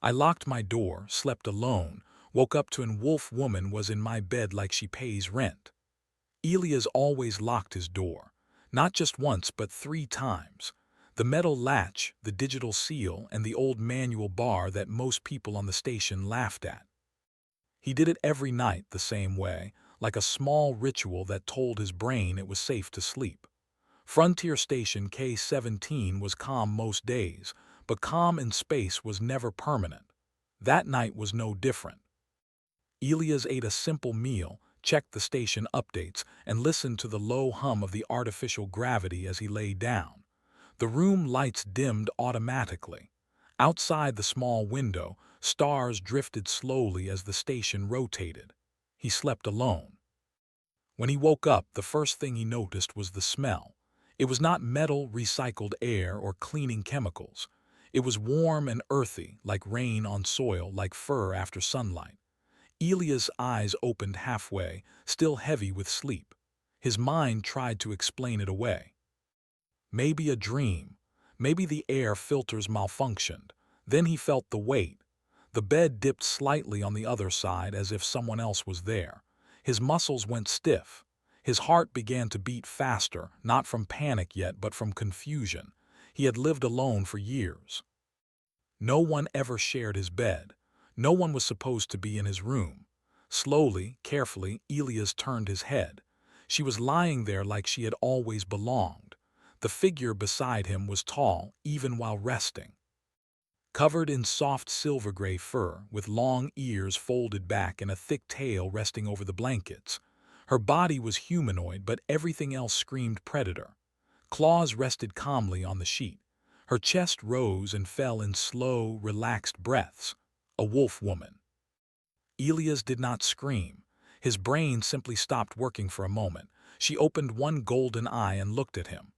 I locked my door, slept alone, woke up to an wolf woman was in my bed like she pays rent. Elias always locked his door. Not just once, but 3 times. The metal latch, the digital seal, and the old manual bar that most people on the station laughed at. He did it every night the same way, like a small ritual that told his brain it was safe to sleep. Frontier Station K-17 was calm most days, but calm in space was never permanent. That night was no different. Elias ate a simple meal, checked the station updates, and listened to the low hum of the artificial gravity as he lay down. The room lights dimmed automatically. Outside the small window, stars drifted slowly as the station rotated. He slept alone. When he woke up, the first thing he noticed was the smell. It was not metal, recycled air, or cleaning chemicals. It was warm and earthy, like rain on soil, like fur after sunlight. Elias' eyes opened halfway, still heavy with sleep. His mind tried to explain it away. Maybe a dream. Maybe the air filters malfunctioned. Then he felt the weight. The bed dipped slightly on the other side as if someone else was there. His muscles went stiff. His heart began to beat faster, not from panic yet, but from confusion. He had lived alone for years. No one ever shared his bed. No one was supposed to be in his room. Slowly, carefully, Elias turned his head. She was lying there like she had always belonged. The figure beside him was tall, even while resting. Covered in soft silver-gray fur, with long ears folded back and a thick tail resting over the blankets. Her body was humanoid, but everything else screamed predator. Claws rested calmly on the sheet. Her chest rose and fell in slow, relaxed breaths. A wolf woman. Elias did not scream. His brain simply stopped working for a moment. She opened one golden eye and looked at him.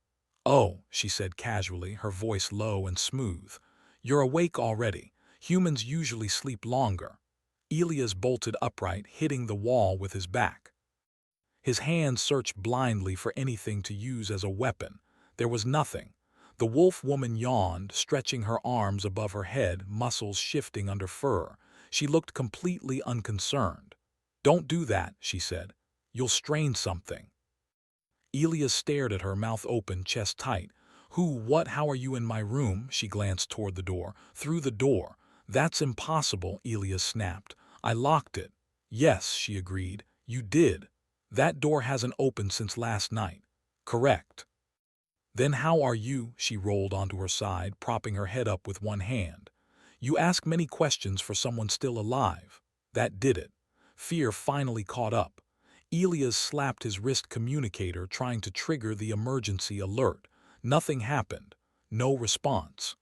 "Oh," she said casually, her voice low and smooth. "You're awake already. Humans usually sleep longer." Elias bolted upright, hitting the wall with his back. His hands searched blindly for anything to use as a weapon. There was nothing. The wolf woman yawned, stretching her arms above her head, muscles shifting under fur. She looked completely unconcerned. "Don't do that," she said. "You'll strain something." Elias stared at her, mouth open, chest tight. How are you in my room?" She glanced toward the door. "Through the door." "That's impossible," Elias snapped. "I locked it." "Yes," she agreed. "You did. That door hasn't opened since last night." "Correct." "Then how are you?" She rolled onto her side, propping her head up with one hand. "You ask many questions for someone still alive." That did it. Fear finally caught up. Elias slapped his wrist communicator, trying to trigger the emergency alert. Nothing happened. No response.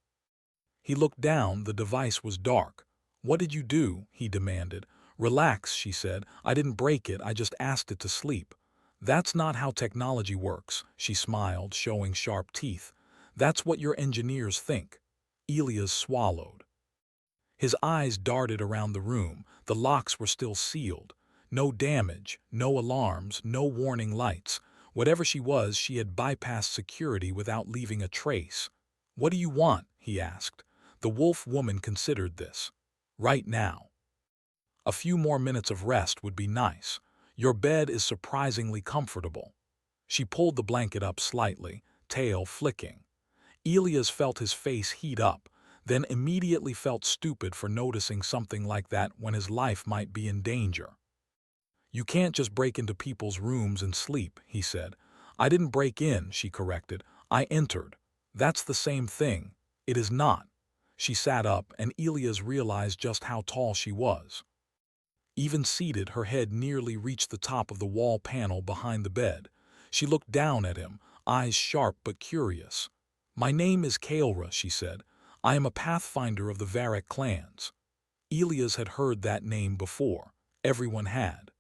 He looked down. The device was dark. "What did you do?" he demanded. "Relax," she said. "I didn't break it. I just asked it to sleep." "That's not how technology works," she smiled, showing sharp teeth. "That's what your engineers think." Elias swallowed. His eyes darted around the room. The locks were still sealed. No damage, no alarms, no warning lights. Whatever she was, she had bypassed security without leaving a trace. "What do you want?" he asked. The wolf woman considered this. "Right now. A few more minutes of rest would be nice. Your bed is surprisingly comfortable." She pulled the blanket up slightly, tail flicking. Elias felt his face heat up, then immediately felt stupid for noticing something like that when his life might be in danger. "You can't just break into people's rooms and sleep," he said. "I didn't break in," she corrected. "I entered." "That's the same thing." "It is not." She sat up, and Elias realized just how tall she was. Even seated, her head nearly reached the top of the wall panel behind the bed. She looked down at him, eyes sharp but curious. "My name is Kaelra," she said. "I am a pathfinder of the Varric clans." Elias had heard that name before. Everyone had.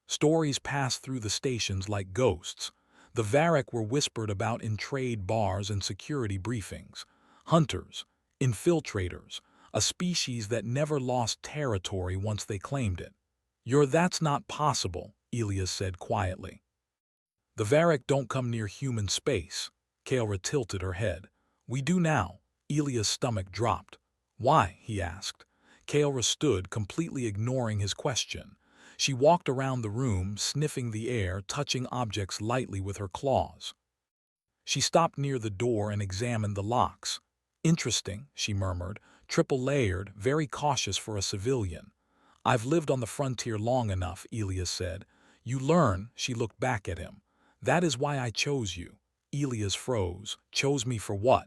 Stories passed through the stations like ghosts. The Varric were whispered about in trade bars and security briefings. Hunters, infiltrators, a species that never lost territory once they claimed it. That's not possible," Elias said quietly. "The Varric don't come near human space." Kaelra tilted her head. "We do now." Elias' stomach dropped. Why? He asked. Kaelra stood, completely ignoring his question. She walked around the room, sniffing the air, touching objects lightly with her claws. She stopped near the door and examined the locks. Interesting, she murmured, triple-layered, very cautious for a civilian. I've lived on the frontier long enough, Elias said. You learn, she looked back at him. That is why I chose you. Elias froze. Chose me for what?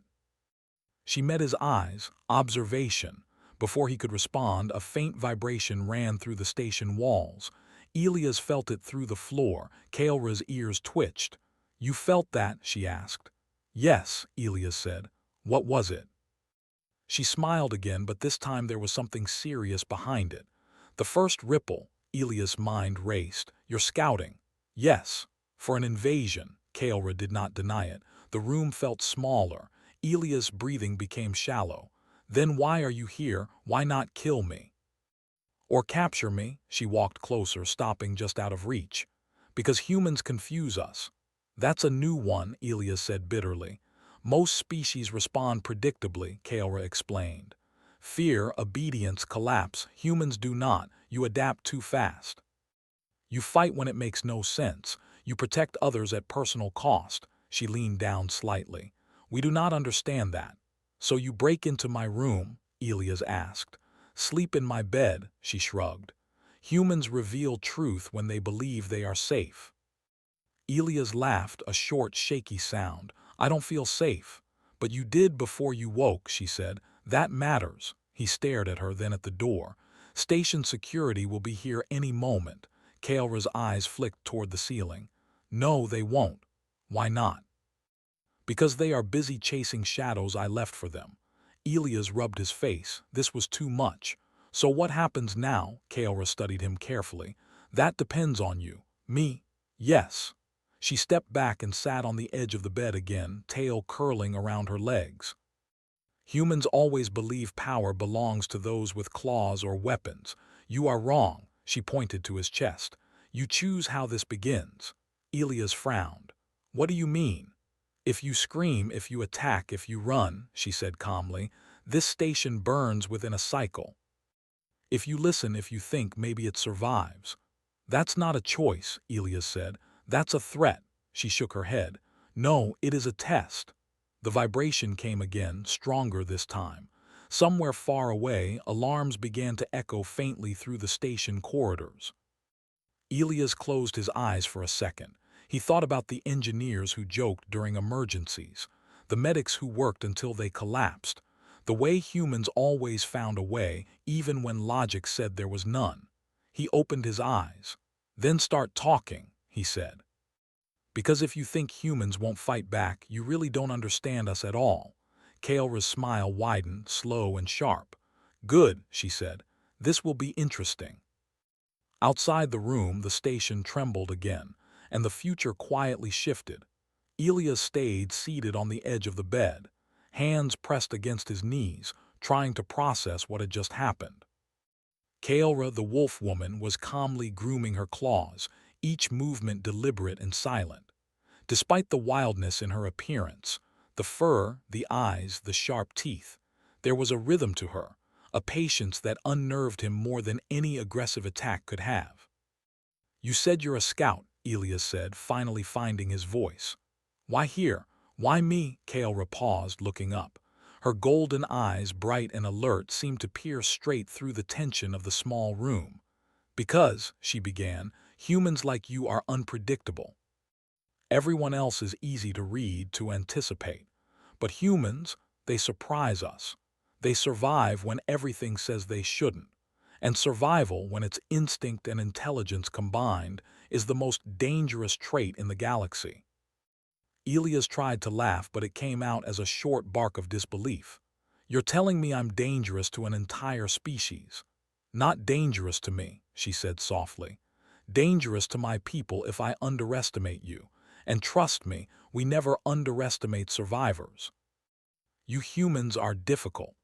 She met his eyes, observation. Before he could respond, a faint vibration ran through the station walls. Elias felt it through the floor. Kaelra's ears twitched. You felt that? She asked. Yes, Elias said. What was it? She smiled again, but this time there was something serious behind it. The first ripple, Elias' mind raced. You're scouting. Yes. For an invasion. Kaelra did not deny it. The room felt smaller. Elias' breathing became shallow. Then why are you here? Why not kill me? Or capture me? She walked closer, stopping just out of reach. Because humans confuse us. That's a new one, Elias said bitterly. Most species respond predictably, Kaelra explained. Fear, obedience, collapse. Humans do not. You adapt too fast. You fight when it makes no sense. You protect others at personal cost. She leaned down slightly. We do not understand that. So you break into my room? Elias asked. Sleep in my bed, she shrugged. Humans reveal truth when they believe they are safe. Elias laughed, a short, shaky sound. I don't feel safe. But you did before you woke, she said. That matters. He stared at her, then at the door. Station security will be here any moment. Kaelra's eyes flicked toward the ceiling. No, they won't. Why not? Because they are busy chasing shadows I left for them. Elias rubbed his face. This was too much. So what happens now? Kaelra studied him carefully. That depends on you. Me? Yes. She stepped back and sat on the edge of the bed again, tail curling around her legs. Humans always believe power belongs to those with claws or weapons. You are wrong, she pointed to his chest. You choose how this begins. Elias frowned. What do you mean? If you scream, if you attack, if you run, she said calmly, this station burns within a cycle. If you listen, if you think, maybe it survives. That's not a choice, Elias said. That's a threat. She shook her head. No, it is a test. The vibration came again, stronger this time. Somewhere far away, alarms began to echo faintly through the station corridors. Elias closed his eyes for a second. He thought about the engineers who joked during emergencies, the medics who worked until they collapsed, the way humans always found a way, even when logic said there was none. He opened his eyes. Then start talking, he said. Because if you think humans won't fight back, you really don't understand us at all. Kaelra's smile widened, slow and sharp. Good, she said. This will be interesting. Outside the room, the station trembled again, and the future quietly shifted. Elias stayed seated on the edge of the bed, hands pressed against his knees, trying to process what had just happened. Kaelra, the wolf woman, was calmly grooming her claws, each movement deliberate and silent. Despite the wildness in her appearance, the fur, the eyes, the sharp teeth, there was a rhythm to her, a patience that unnerved him more than any aggressive attack could have. You said you're a scout, Elias said, finally finding his voice. Why here? Why me? Kaelra paused, looking up. Her golden eyes, bright and alert, seemed to pierce straight through the tension of the small room. Because, she began, humans like you are unpredictable. Everyone else is easy to read, to anticipate. But humans, they surprise us. They survive when everything says they shouldn't. And survival, when it's instinct and intelligence combined, is the most dangerous trait in the galaxy. Elias tried to laugh, but it came out as a short bark of disbelief. You're telling me I'm dangerous to an entire species. Not dangerous to me, she said softly. Dangerous to my people if I underestimate you. And trust me, we never underestimate survivors. You humans are difficult.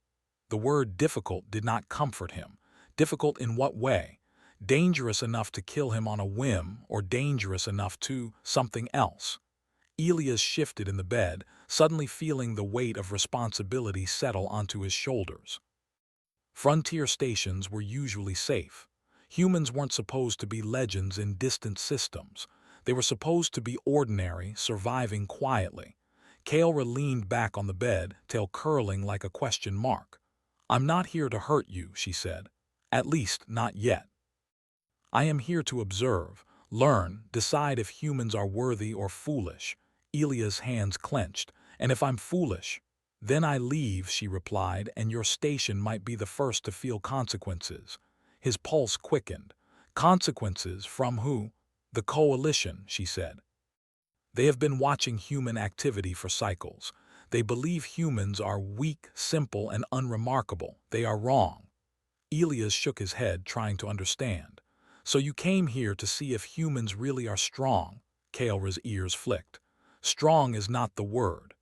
The word difficult did not comfort him. Difficult in what way? Dangerous enough to kill him on a whim, or dangerous enough to something else? Elias shifted in the bed, suddenly feeling the weight of responsibility settle onto his shoulders. Frontier stations were usually safe. Humans weren't supposed to be legends in distant systems. They were supposed to be ordinary, surviving quietly. Kaelra leaned back on the bed, tail curling like a question mark. "I'm not here to hurt you," she said. "At least, not yet. I am here to observe, learn, decide if humans are worthy or foolish." Elia's hands clenched. "And if I'm foolish, then I leave," she replied, "and your station might be the first to feel consequences." His pulse quickened. "Consequences from who?" "The Coalition," she said. "They have been watching human activity for cycles. They believe humans are weak, simple, and unremarkable. They are wrong." Elias shook his head, trying to understand. "So you came here to see if humans really are strong?" Kaelra's ears flicked. "Strong is not the word.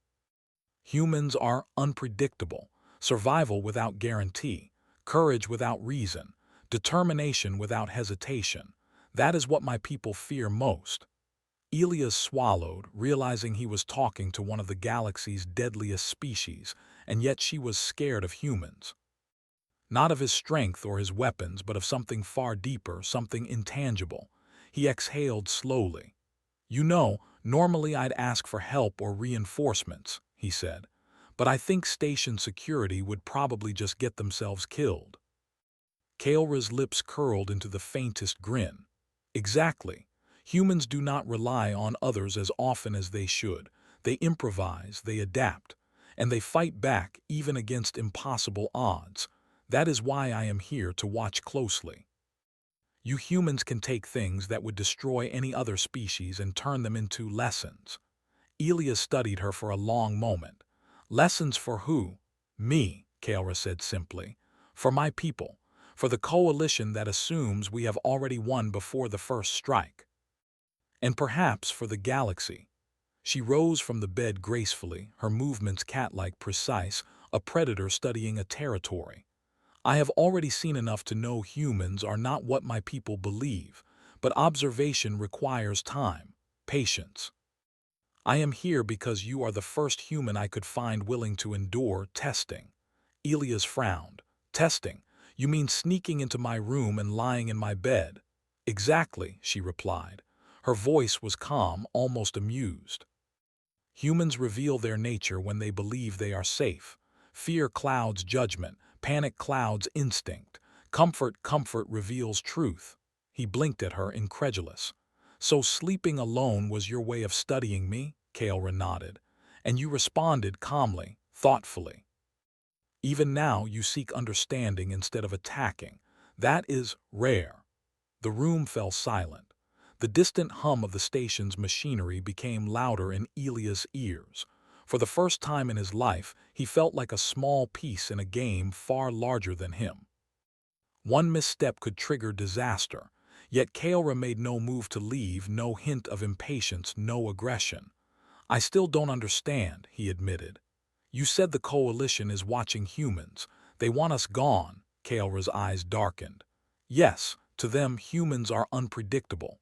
Humans are unpredictable, survival without guarantee, courage without reason, determination without hesitation. That is what my people fear most." Elias swallowed, realizing he was talking to one of the galaxy's deadliest species, and yet she was scared of humans. Not of his strength or his weapons, but of something far deeper, something intangible. He exhaled slowly. "You know, normally I'd ask for help or reinforcements," he said. "But I think station security would probably just get themselves killed." Kaelra's lips curled into the faintest grin. "Exactly. Humans do not rely on others as often as they should. They improvise, they adapt, and they fight back even against impossible odds. That is why I am here to watch closely. You humans can take things that would destroy any other species and turn them into lessons." Elias studied her for a long moment. "Lessons for who?" "Me," Kaelra said simply. "For my people. For the coalition that assumes we have already won before the first strike. And perhaps for the galaxy." She rose from the bed gracefully, her movements cat-like precise, a predator studying a territory. "I have already seen enough to know humans are not what my people believe, but observation requires time, patience. I am here because you are the first human I could find willing to endure testing." Elias frowned. "Testing? You mean sneaking into my room and lying in my bed?" "Exactly," she replied. Her voice was calm, almost amused. "Humans reveal their nature when they believe they are safe. Fear clouds judgment, panic clouds instinct. Comfort reveals truth." He blinked at her, incredulous. "So sleeping alone was your way of studying me?" Kaelra nodded. "And you responded calmly, thoughtfully. Even now you seek understanding instead of attacking. That is rare." The room fell silent. The distant hum of the station's machinery became louder in Elias' ears. For the first time in his life, he felt like a small piece in a game far larger than him. One misstep could trigger disaster, yet Kaelra made no move to leave, no hint of impatience, no aggression. "I still don't understand," he admitted. "You said the coalition is watching humans. They want us gone." Kaelra's eyes darkened. "Yes, to them humans are unpredictable.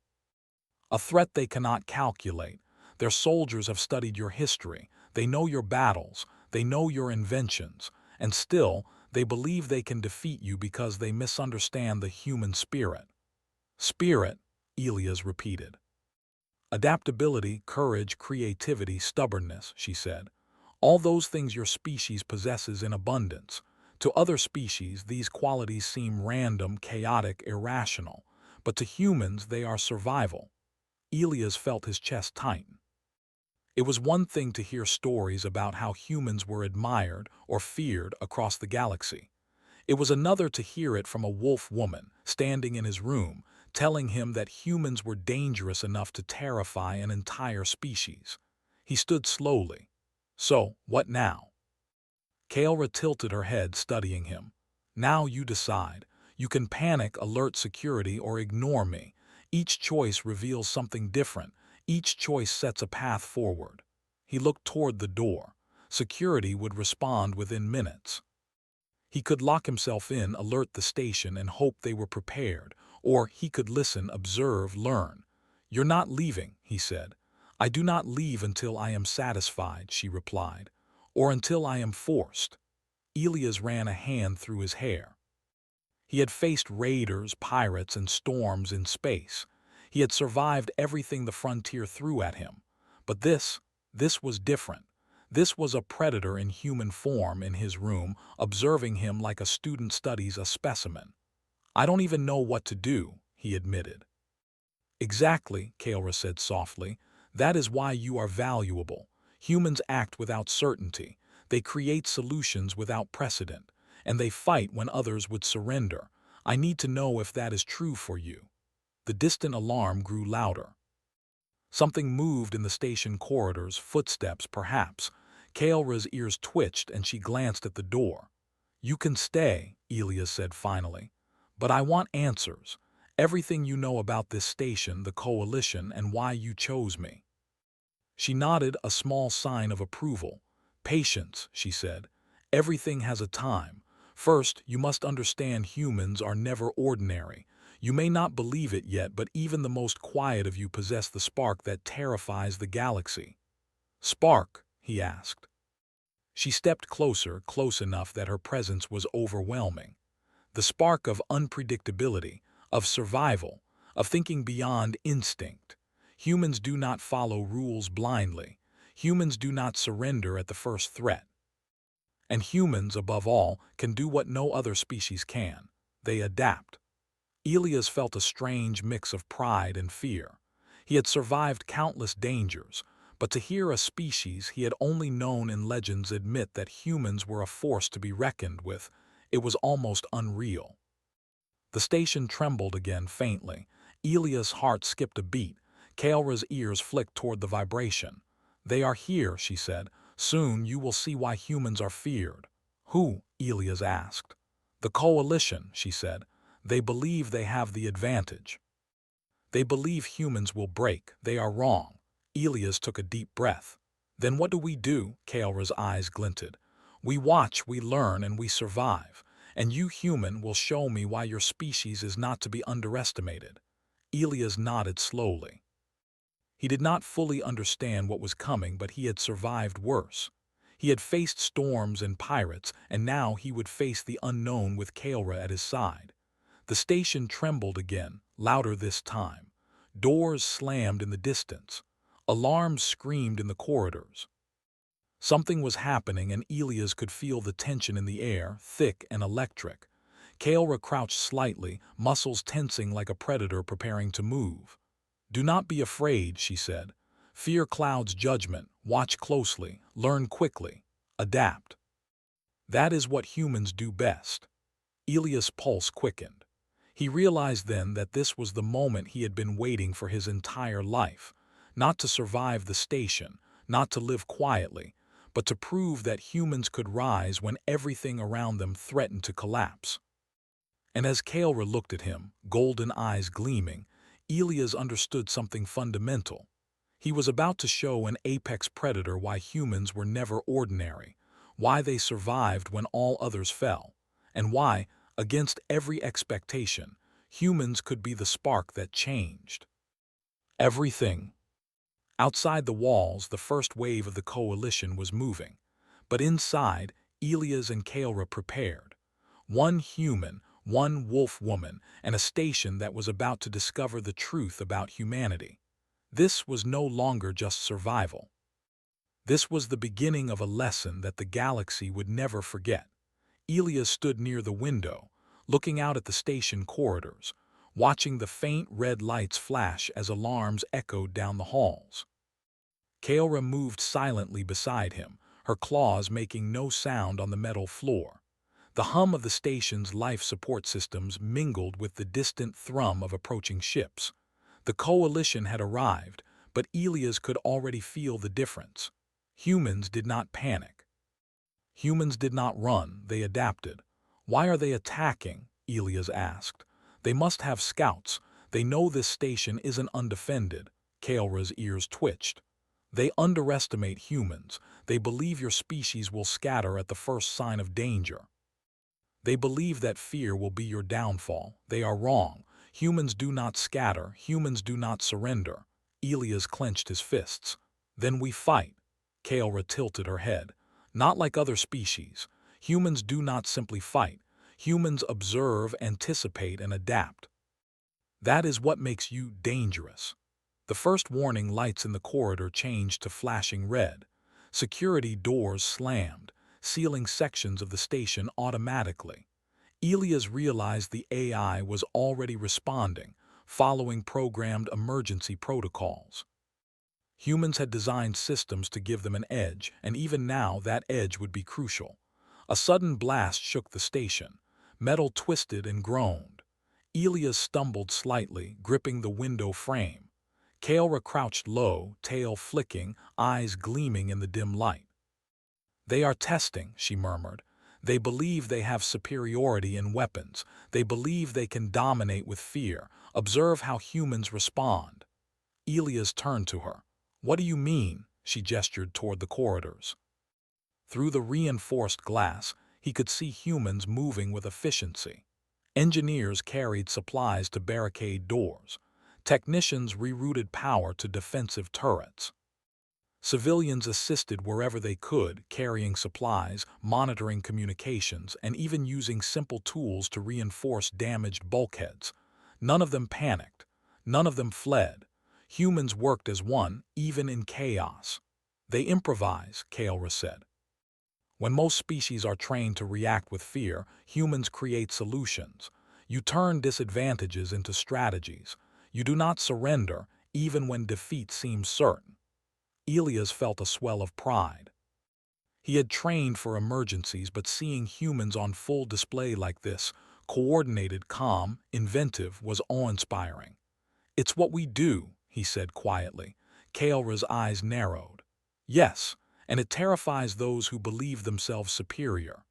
A threat they cannot calculate. Their soldiers have studied your history. They know your battles. They know your inventions. And still, they believe they can defeat you because they misunderstand the human spirit." "Spirit," Elias repeated. "Adaptability, courage, creativity, stubbornness," she said. "All those things your species possesses in abundance. To other species, these qualities seem random, chaotic, irrational. But to humans, they are survival." Elias felt his chest tighten. It was one thing to hear stories about how humans were admired or feared across the galaxy. It was another to hear it from a wolf woman, standing in his room, telling him that humans were dangerous enough to terrify an entire species. He stood slowly. "So, what now?" Kaelra tilted her head, studying him. "Now you decide. You can panic, alert security, or ignore me. Each choice reveals something different. Each choice sets a path forward." He looked toward the door. Security would respond within minutes. He could lock himself in, alert the station, and hope they were prepared. Or he could listen, observe, learn. "You're not leaving," he said. "I do not leave until I am satisfied," she replied. "Or until I am forced." Elias ran a hand through his hair. He had faced raiders, pirates, and storms in space. He had survived everything the frontier threw at him. But this was different. This was a predator in human form in his room, observing him like a student studies a specimen. "I don't even know what to do," he admitted. "Exactly," Kaelra said softly. "That is why you are valuable. Humans act without certainty. They create solutions without precedent, and they fight when others would surrender. I need to know if that is true for you." The distant alarm grew louder. Something moved in the station corridors, footsteps perhaps. Kaelra's ears twitched and she glanced at the door. "You can stay," Elia said finally. "But I want answers. Everything you know about this station, the Coalition, and why you chose me." She nodded, a small sign of approval. "Patience," she said. "Everything has a time. First, you must understand humans are never ordinary. You may not believe it yet, but even the most quiet of you possess the spark that terrifies the galaxy." "Spark?" he asked. She stepped closer, close enough that her presence was overwhelming. "The spark of unpredictability, of survival, of thinking beyond instinct. Humans do not follow rules blindly. Humans do not surrender at the first threat. And humans, above all, can do what no other species can. They adapt." Elias felt a strange mix of pride and fear. He had survived countless dangers, but to hear a species he had only known in legends admit that humans were a force to be reckoned with, it was almost unreal. The station trembled again faintly. Elias' heart skipped a beat. Kaelra's ears flicked toward the vibration. "They are here," she said. "Soon you will see why humans are feared." "Who?" Elias asked. "The Coalition," she said. "They believe they have the advantage. They believe humans will break. They are wrong." Elias took a deep breath. "Then what do we do?" Kaelra's eyes glinted. "We watch, we learn, and we survive. And you, human, will show me why your species is not to be underestimated." Elias nodded slowly. He did not fully understand what was coming, but he had survived worse. He had faced storms and pirates, and now he would face the unknown with Kaelra at his side. The station trembled again, louder this time. Doors slammed in the distance. Alarms screamed in the corridors. Something was happening, and Elias could feel the tension in the air, thick and electric. Kaelra crouched slightly, muscles tensing like a predator preparing to move. "Do not be afraid," she said. "Fear clouds judgment. Watch closely. Learn quickly. Adapt. That is what humans do best." Elias' pulse quickened. He realized then that this was the moment he had been waiting for his entire life. Not to survive the station, not to live quietly, but to prove that humans could rise when everything around them threatened to collapse. And as Kaelra looked at him, golden eyes gleaming, Elias understood something fundamental. He was about to show an apex predator why humans were never ordinary, why they survived when all others fell, and why, against every expectation, humans could be the spark that changed everything. Outside the walls, the first wave of the Coalition was moving, but inside, Elias and Kaelra prepared. One human, one wolf woman, and a station that was about to discover the truth about humanity. This was no longer just survival. This was the beginning of a lesson that the galaxy would never forget. Elias stood near the window, looking out at the station corridors, watching the faint red lights flash as alarms echoed down the halls. Kaelra moved silently beside him, her claws making no sound on the metal floor. The hum of the station's life support systems mingled with the distant thrum of approaching ships. The Coalition had arrived, but Elias could already feel the difference. Humans did not panic. Humans did not run, they adapted. "Why are they attacking?" Elias asked. "They must have scouts. They know this station isn't undefended." Kaelra's ears twitched. "They underestimate humans. They believe your species will scatter at the first sign of danger. They believe that fear will be your downfall. They are wrong. Humans do not scatter. Humans do not surrender." Elias clenched his fists. "Then we fight." Kaelra tilted her head. "Not like other species. Humans do not simply fight. Humans observe, anticipate, and adapt. That is what makes you dangerous. The first warning lights in the corridor changed to flashing red. Security doors slammed, sealing sections of the station automatically. Elias realized the AI was already responding, following programmed emergency protocols. Humans had designed systems to give them an edge, and even now that edge would be crucial. A sudden blast shook the station. Metal twisted and groaned. Elias stumbled slightly, gripping the window frame. Kaelra crouched low, tail flicking, eyes gleaming in the dim light. "They are testing," she murmured. "They believe they have superiority in weapons. They believe they can dominate with fear. Observe how humans respond." Elias turned to her. "What do you mean?" She gestured toward the corridors. Through the reinforced glass, he could see humans moving with efficiency. Engineers carried supplies to barricade doors. Technicians rerouted power to defensive turrets. Civilians assisted wherever they could, carrying supplies, monitoring communications, and even using simple tools to reinforce damaged bulkheads. None of them panicked. None of them fled. Humans worked as one, even in chaos. "They improvise," Kaelra said. "When most species are trained to react with fear, humans create solutions. You turn disadvantages into strategies. You do not surrender, even when defeat seems certain." Elias felt a swell of pride. He had trained for emergencies, but seeing humans on full display like this, coordinated, calm, inventive, was awe-inspiring. "It's what we do," he said quietly. Kaelra's eyes narrowed. "Yes, and it terrifies those who believe themselves superior.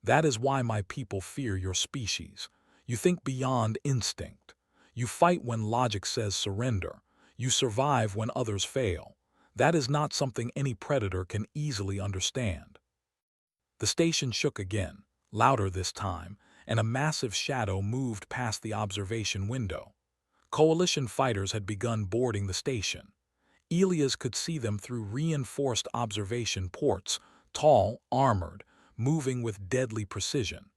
That is why my people fear your species. You think beyond instinct. You fight when logic says surrender. You survive when others fail. That is not something any predator can easily understand." The station shook again, louder this time, and a massive shadow moved past the observation window. Coalition fighters had begun boarding the station. Elias could see them through reinforced observation ports, tall, armored, moving with deadly precision.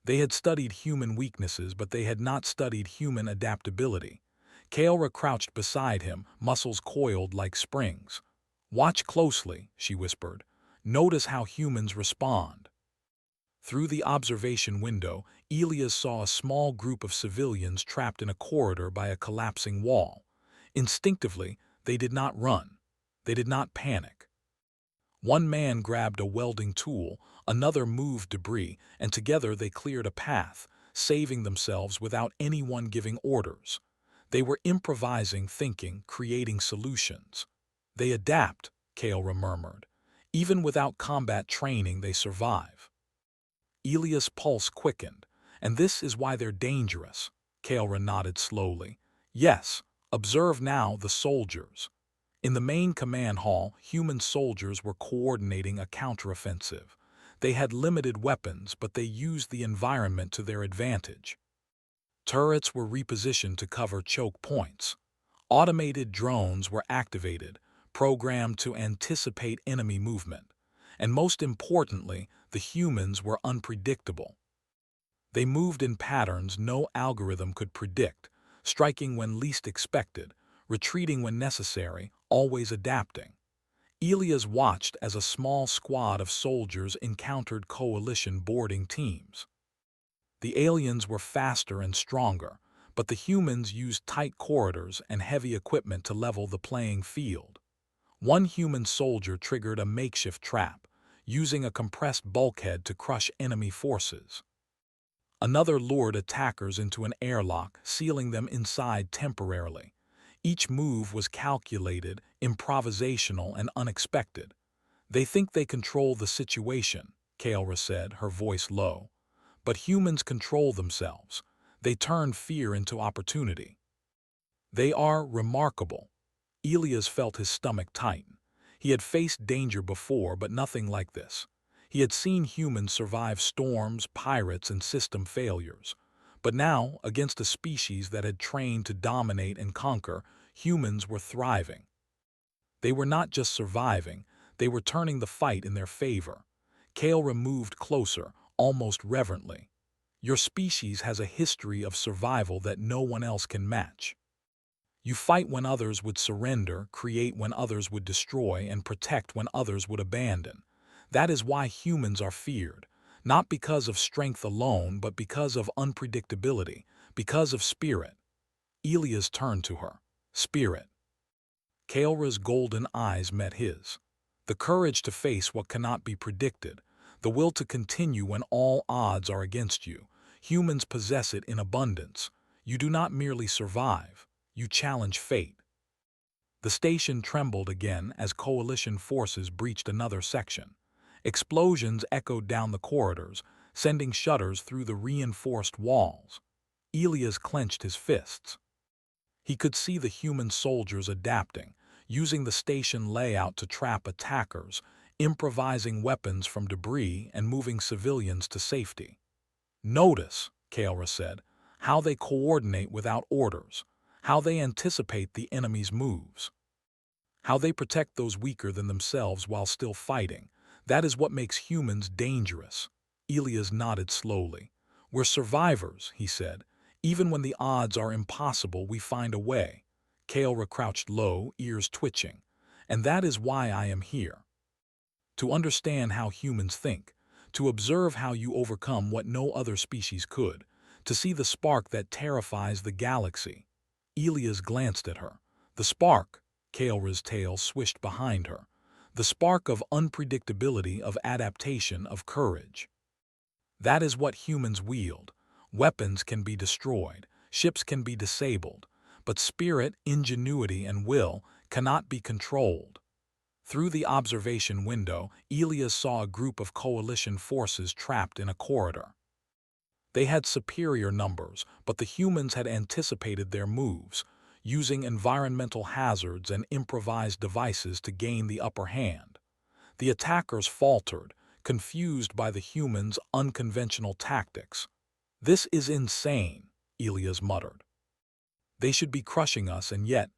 They had studied human weaknesses, but they had not studied human adaptability. Kaelra crouched beside him, muscles coiled like springs. "Watch closely," she whispered. "Notice how humans respond." Through the observation window, Elias saw a small group of civilians trapped in a corridor by a collapsing wall. Instinctively, they did not run. They did not panic. One man grabbed a welding tool, another moved debris, and together they cleared a path, saving themselves without anyone giving orders. They were improvising, thinking, creating solutions. "They adapt," Kaelra murmured. "Even without combat training, they survive." Elias' pulse quickened. "And this is why they're dangerous." Kaelra nodded slowly. "Yes, observe now the soldiers." In the main command hall, human soldiers were coordinating a counteroffensive. They had limited weapons, but they used the environment to their advantage. Turrets were repositioned to cover choke points. Automated drones were activated, programmed to anticipate enemy movement. And most importantly, the humans were unpredictable. They moved in patterns no algorithm could predict, striking when least expected, retreating when necessary, always adapting. Elias watched as a small squad of soldiers encountered coalition boarding teams. The aliens were faster and stronger, but the humans used tight corridors and heavy equipment to level the playing field. One human soldier triggered a makeshift trap, using a compressed bulkhead to crush enemy forces. Another lured attackers into an airlock, sealing them inside temporarily. Each move was calculated, improvisational, and unexpected. "They think they control the situation," Kaelra said, her voice low. "But humans control themselves. They turn fear into opportunity." "They are remarkable." Elias felt his stomach tighten. He had faced danger before, but nothing like this. He had seen humans survive storms, pirates, and system failures. But now, against a species that had trained to dominate and conquer, humans were thriving. They were not just surviving, they were turning the fight in their favor. Kaelra moved closer, almost reverently. Your species has a history of survival that no one else can match. You fight when others would surrender, create when others would destroy, and protect when others would abandon. That is why humans are feared, not because of strength alone, but because of unpredictability, because of spirit. Elias turned to her. Spirit. Kaelra's golden eyes met his. The courage to face what cannot be predicted, the will to continue when all odds are against you. Humans possess it in abundance. You do not merely survive, you challenge fate. The station trembled again as coalition forces breached another section. Explosions echoed down the corridors, sending shudders through the reinforced walls. Elias clenched his fists. He could see the human soldiers adapting, using the station layout to trap attackers, improvising weapons from debris and moving civilians to safety. Notice, Kaelra said, how they coordinate without orders, how they anticipate the enemy's moves, how they protect those weaker than themselves while still fighting. That is what makes humans dangerous. Elias nodded slowly. We're survivors, he said. Even when the odds are impossible, we find a way. Kaelra crouched low, ears twitching. And that is why I am here. To understand how humans think, to observe how you overcome what no other species could, to see the spark that terrifies the galaxy. Elias glanced at her. The spark, Kaelra's tail swished behind her. The spark of unpredictability, of adaptation, of courage. That is what humans wield. Weapons can be destroyed, ships can be disabled, but spirit, ingenuity, and will cannot be controlled. Through the observation window, Elias saw a group of coalition forces trapped in a corridor. They had superior numbers, but the humans had anticipated their moves, using environmental hazards and improvised devices to gain the upper hand. The attackers faltered, confused by the humans' unconventional tactics. This is insane, Elias muttered. They should be crushing us, and yet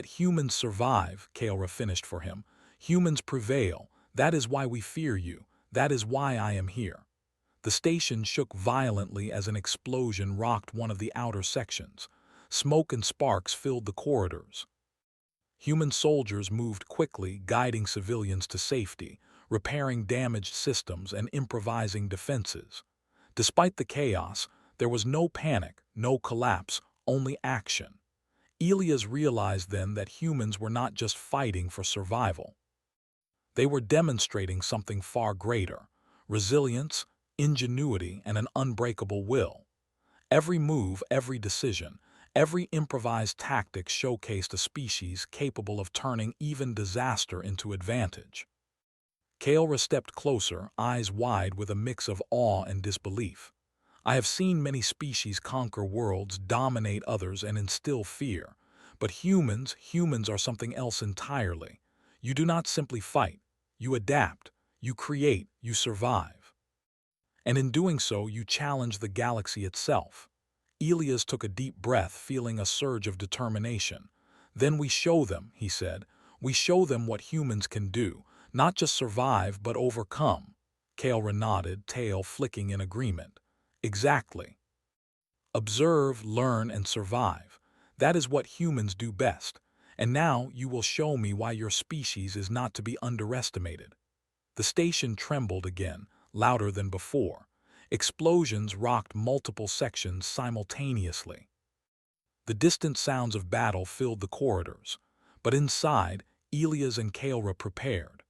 humans survive, Kaelra finished for him. Humans prevail. That is why we fear you. That is why I am here. The station shook violently as an explosion rocked one of the outer sections. Smoke and sparks filled the corridors. Human soldiers moved quickly, guiding civilians to safety, repairing damaged systems and improvising defenses. Despite the chaos, there was no panic, no collapse, only action. Elias realized then that humans were not just fighting for survival. They were demonstrating something far greater: resilience, ingenuity, and an unbreakable will. Every move, every decision, every improvised tactic showcased a species capable of turning even disaster into advantage. Kaelra stepped closer, eyes wide with a mix of awe and disbelief. I have seen many species conquer worlds, dominate others, and instill fear. But humans are something else entirely. You do not simply fight. You adapt. You create. You survive. And in doing so, you challenge the galaxy itself. Elias took a deep breath, feeling a surge of determination. Then we show them, he said. We show them what humans can do, not just survive, but overcome. Kaelra nodded, tail flicking in agreement. Exactly. Observe, learn, and survive. That is what humans do best. And now you will show me why your species is not to be underestimated. The station trembled again, louder than before. Explosions rocked multiple sections simultaneously. The distant sounds of battle filled the corridors. But inside, Elias and Kaelra prepared.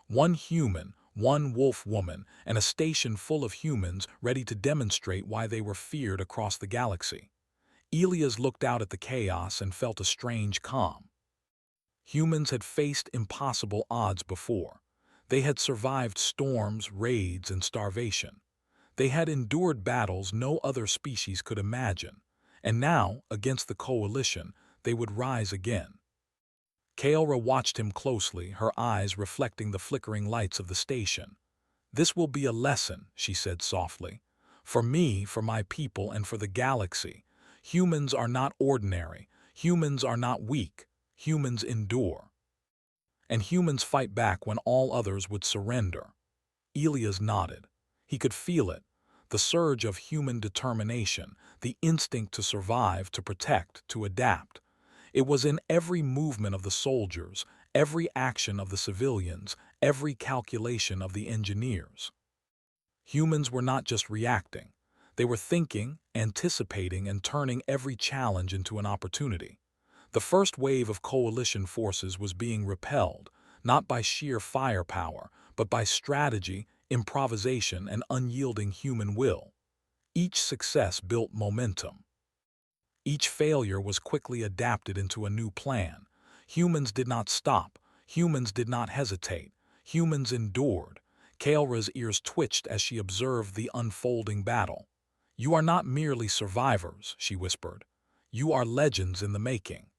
One human, one wolf woman, and a station full of humans ready to demonstrate why they were feared across the galaxy. Elias looked out at the chaos and felt a strange calm. Humans had faced impossible odds before. They had survived storms, raids, and starvation. They had endured battles no other species could imagine. And now, against the coalition, they would rise again. Kaelra watched him closely, her eyes reflecting the flickering lights of the station. This will be a lesson, she said softly. For me, for my people, and for the galaxy. Humans are not ordinary. Humans are not weak. Humans endure. And humans fight back when all others would surrender. Elias nodded. He could feel it, the surge of human determination, the instinct to survive, to protect, to adapt. It was in every movement of the soldiers, every action of the civilians, every calculation of the engineers. Humans were not just reacting. They were thinking, anticipating, and turning every challenge into an opportunity. The first wave of coalition forces was being repelled, not by sheer firepower, but by strategy, improvisation, and unyielding human will. Each success built momentum. Each failure was quickly adapted into a new plan. Humans did not stop. Humans did not hesitate. Humans endured. Kaelra's ears twitched as she observed the unfolding battle. "You are not merely survivors," she whispered. "You are legends in the making."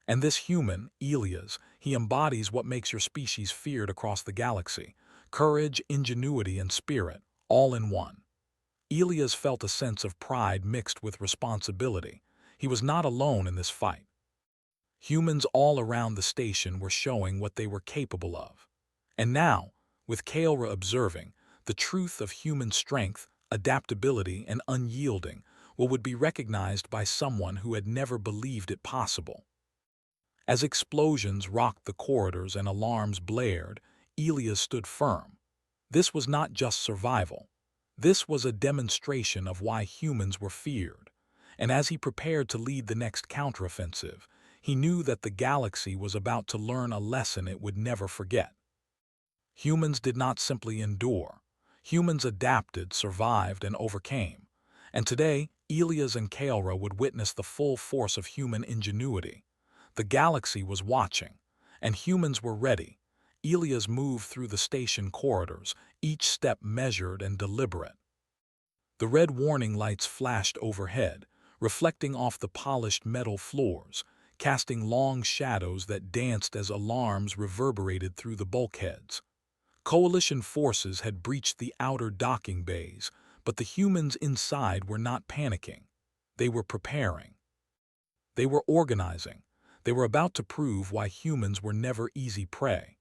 And this human, Elias, he embodies what makes your species feared across the galaxy: courage, ingenuity, and spirit, all in one. Elias felt a sense of pride mixed with responsibility. He was not alone in this fight. Humans all around the station were showing what they were capable of. And now, with Kaelra observing, the truth of human strength, adaptability, and unyielding would be recognized by someone who had never believed it possible. As explosions rocked the corridors and alarms blared, Elias stood firm. This was not just survival. This was a demonstration of why humans were feared. And as he prepared to lead the next counteroffensive, he knew that the galaxy was about to learn a lesson it would never forget. Humans did not simply endure. Humans adapted, survived, and overcame. And today, Elias and Kaelra would witness the full force of human ingenuity. The galaxy was watching, and humans were ready. Elias moved through the station corridors, each step measured and deliberate. The red warning lights flashed overhead, reflecting off the polished metal floors, casting long shadows that danced as alarms reverberated through the bulkheads. Coalition forces had breached the outer docking bays, but the humans inside were not panicking. They were preparing. They were organizing. They were about to prove why humans were never easy prey.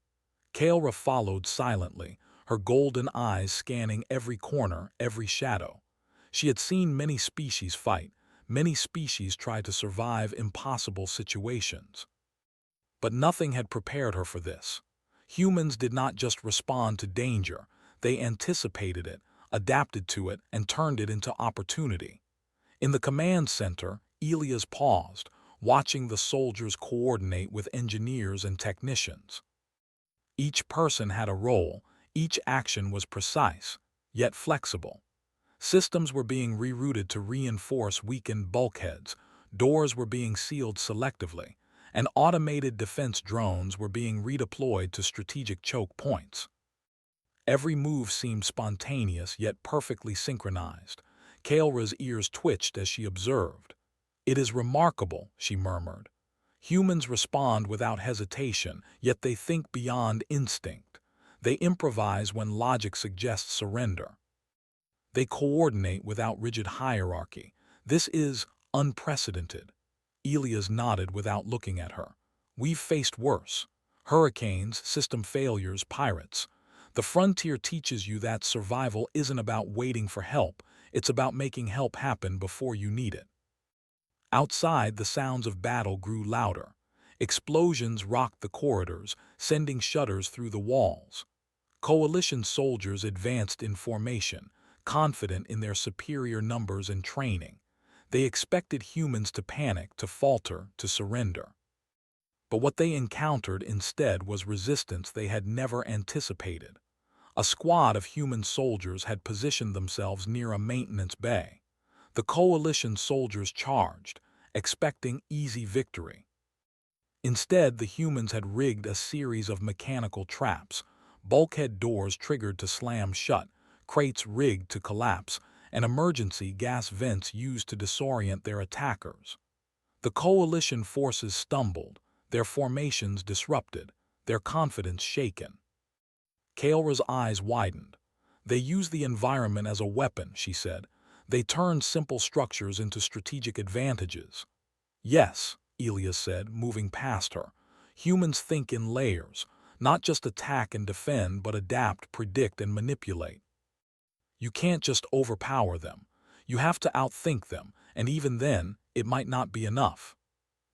Kaelra followed silently, her golden eyes scanning every corner, every shadow. She had seen many species fight. Many species try to survive impossible situations. But nothing had prepared her for this. Humans did not just respond to danger, they anticipated it, adapted to it, and turned it into opportunity. In the command center, Elias paused, watching the soldiers coordinate with engineers and technicians. Each person had a role, each action was precise, yet flexible. Systems were being rerouted to reinforce weakened bulkheads, doors were being sealed selectively, and automated defense drones were being redeployed to strategic choke points. Every move seemed spontaneous yet perfectly synchronized. Kaelra's ears twitched as she observed. "It is remarkable," she murmured. "Humans respond without hesitation, yet they think beyond instinct. They improvise when logic suggests surrender. They coordinate without rigid hierarchy. This is unprecedented." Elias nodded without looking at her. "We've faced worse. Hurricanes, system failures, pirates. The frontier teaches you that survival isn't about waiting for help, it's about making help happen before you need it." Outside, the sounds of battle grew louder. Explosions rocked the corridors, sending shudders through the walls. Coalition soldiers advanced in formation, confident in their superior numbers and training. They expected humans to panic, to falter, to surrender. But what they encountered instead was resistance they had never anticipated. A squad of human soldiers had positioned themselves near a maintenance bay. The coalition soldiers charged, expecting easy victory. Instead, the humans had rigged a series of mechanical traps, bulkhead doors triggered to slam shut, crates rigged to collapse, and emergency gas vents used to disorient their attackers. The coalition forces stumbled, their formations disrupted, their confidence shaken. Kaelra's eyes widened. "They use the environment as a weapon," she said. "They turn simple structures into strategic advantages." "Yes," Elias said, moving past her. "Humans think in layers, not just attack and defend, but adapt, predict, and manipulate." You can't just overpower them. You have to outthink them, and even then, it might not be enough.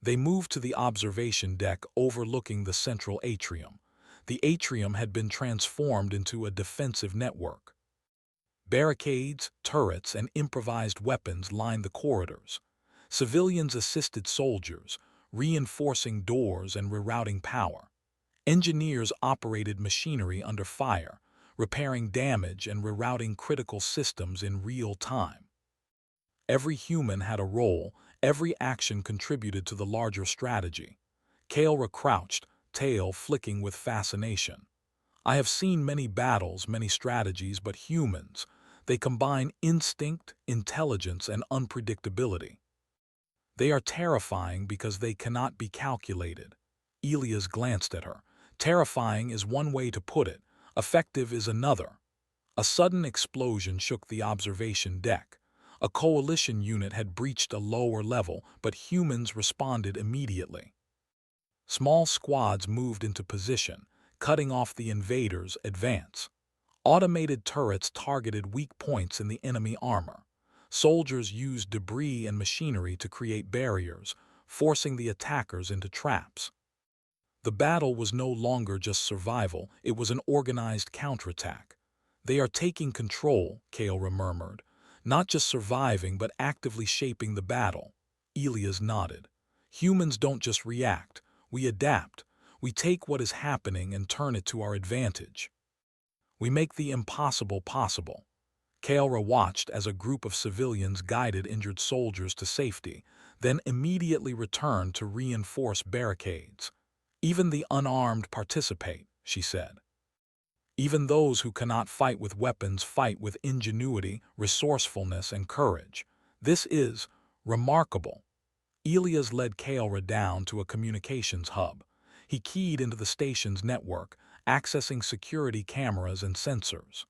They moved to the observation deck overlooking the central atrium. The atrium had been transformed into a defensive network. Barricades, turrets, and improvised weapons lined the corridors. Civilians assisted soldiers, reinforcing doors and rerouting power. Engineers operated machinery under fire, repairing damage and rerouting critical systems in real time. Every human had a role, every action contributed to the larger strategy. Kaelra crouched, tail flicking with fascination. I have seen many battles, many strategies, but humans, they combine instinct, intelligence, and unpredictability. They are terrifying because they cannot be calculated. Elias glanced at her. Terrifying is one way to put it, effective is another. A sudden explosion shook the observation deck. A coalition unit had breached a lower level, but humans responded immediately. Small squads moved into position, cutting off the invaders' advance. Automated turrets targeted weak points in the enemy armor. Soldiers used debris and machinery to create barriers, forcing the attackers into traps. The battle was no longer just survival, it was an organized counterattack. They are taking control, Kaelra murmured. Not just surviving, but actively shaping the battle. Elias nodded. Humans don't just react, we adapt. We take what is happening and turn it to our advantage. We make the impossible possible. Kaelra watched as a group of civilians guided injured soldiers to safety, then immediately returned to reinforce barricades. Even the unarmed participate, she said. Even those who cannot fight with weapons fight with ingenuity, resourcefulness, and courage. This is remarkable. Elias led Kaelra down to a communications hub. He keyed into the station's network, accessing security cameras and sensors.